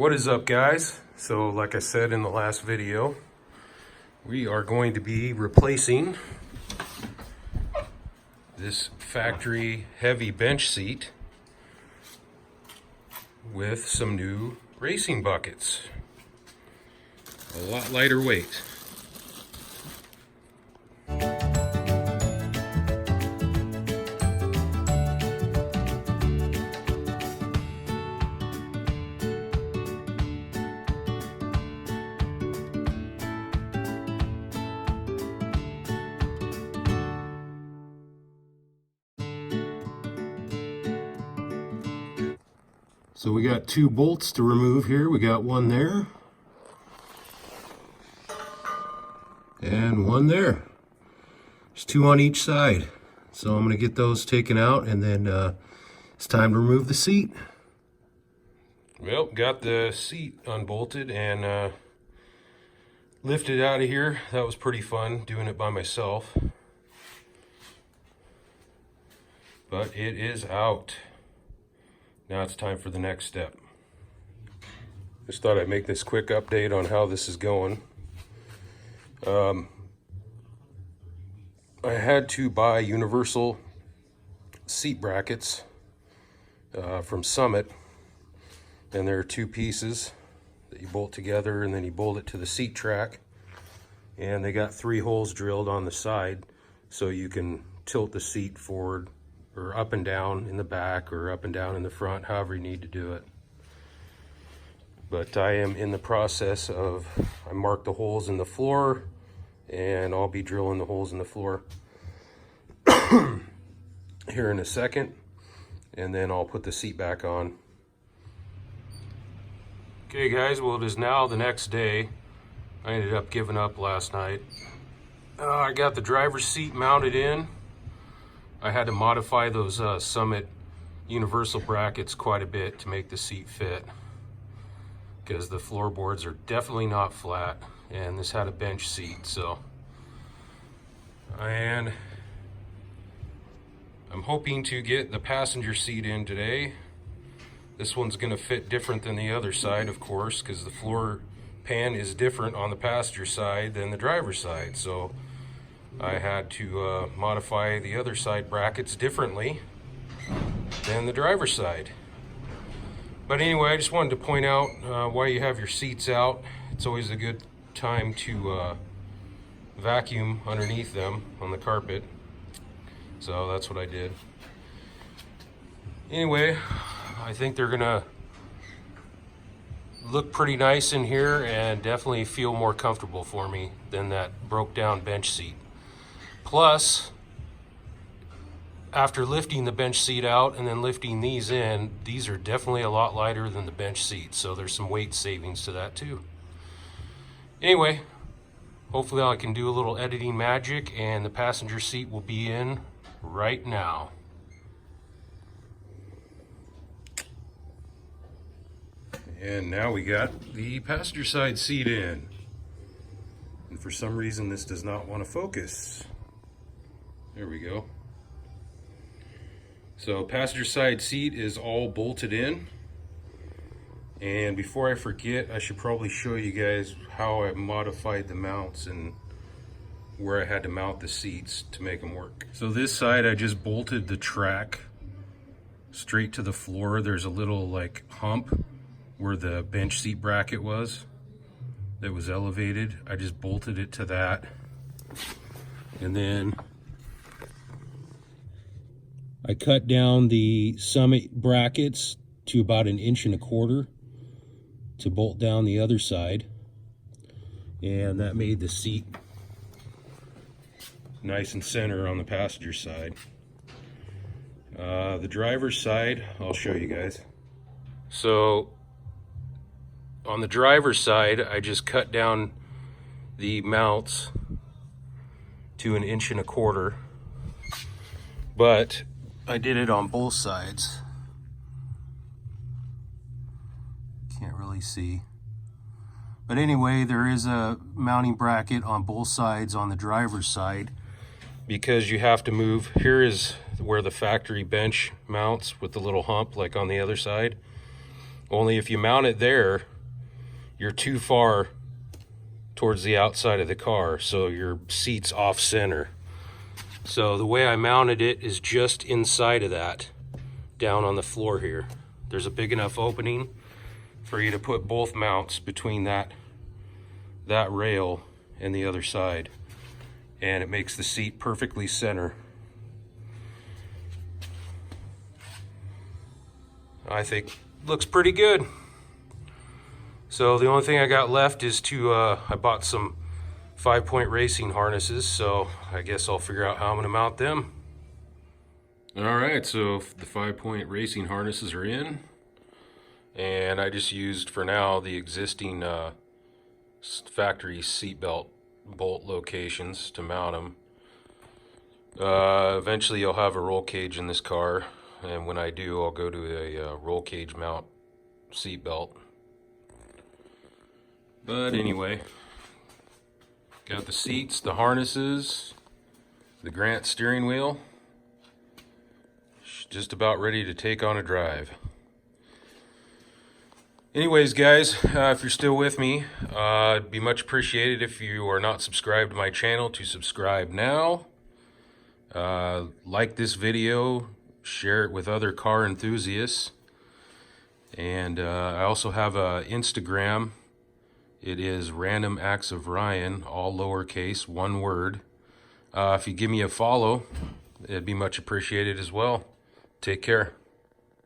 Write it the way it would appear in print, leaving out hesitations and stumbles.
What is up, guys? So like I said in the last video, we are going to be replacing this factory heavy bench seat with some new racing buckets. A lot lighter weight. So we got two bolts to remove here. We got one there and one there. There's two on each side. So I'm going to get those taken out, and then it's time to remove the seat. Well, got the seat unbolted and lifted out of here. That was pretty fun doing it by myself. But it is out. Now it's time for the next step. Just thought I'd make this quick update on how this is going. I had to buy universal seat brackets from Summit, and there are two pieces that you bolt together, and then you bolt it to the seat track, and they got 3 holes drilled on the side so you can tilt the seat forward or up and down in the back or up and down in the front, however you need to do it. But I am in the process of, I marked the holes in the floor, and I'll be drilling the holes in the floor here in a second, and then I'll put the seat back on. Okay guys, well, it is now the next day. I ended up giving up last night. I got the driver's seat mounted in. I had to modify those Summit universal brackets quite a bit to make the seat fit, because the floorboards are definitely not flat, and this had a bench seat. So, and I'm hoping to get the passenger seat in today. This one's going to fit different than the other side, of course, because the floor pan is different on the passenger side than the driver's side. So I had to modify the other side brackets differently than the driver's side. But anyway, I just wanted to point out why you have your seats out. It's always a good time to vacuum underneath them on the carpet. So that's what I did. Anyway, I think they're gonna look pretty nice in here and definitely feel more comfortable for me than that broke down bench seat. Plus, after lifting the bench seat out and then lifting these in, these are definitely a lot lighter than the bench seat, so there's some weight savings to that too. Anyway, hopefully I can do a little editing magic and the passenger seat will be in right now. And now we got the passenger side seat in. And for some reason this does not want to focus. There we go. So passenger side seat is all bolted in. And before I forget, I should probably show you guys how I modified the mounts and where I had to mount the seats to make them work. So this side, I just bolted the track straight to the floor. There's a little like hump where the bench seat bracket was that was elevated. I just bolted it to that. And then I cut down the Summit brackets to about 1.25 inches to bolt down the other side. And that made the seat nice and center on the passenger side. The driver's side, I'll show you guys. So on the driver's side, I just cut down the mounts to 1.25 inches, but I did it on both sides. Can't really see. But anyway, there is a mounting bracket on both sides on the driver's side, because you have to move. Here is where the factory bench mounts with the little hump like on the other side. Only if you mount it there, you're too far towards the outside of the car, so your seat's off center. So the way I mounted it is just inside of that, down on the floor here. There's a big enough opening for you to put both mounts between that rail and the other side, and it makes the seat perfectly center. I think looks pretty good. So the only thing I got left is to I bought some 5-point racing harnesses, so I guess I'll figure out how I'm gonna mount them. All right, so the 5-point racing harnesses are in, and I just used for now the existing factory seatbelt bolt locations to mount them. Eventually you'll have a roll cage in this car, and when I do, I'll go to a roll cage mount seatbelt. But anyway, got the seats, the harnesses, the Grant steering wheel. Just about ready to take on a drive. Anyways, guys, if you're still with me, it'd be much appreciated if you are not subscribed to my channel to subscribe now. Like this video, share it with other car enthusiasts. And I also have a Instagram. It is Random Acts of Ryan, all lowercase, one word. If you give me a follow, it'd be much appreciated as well. Take care.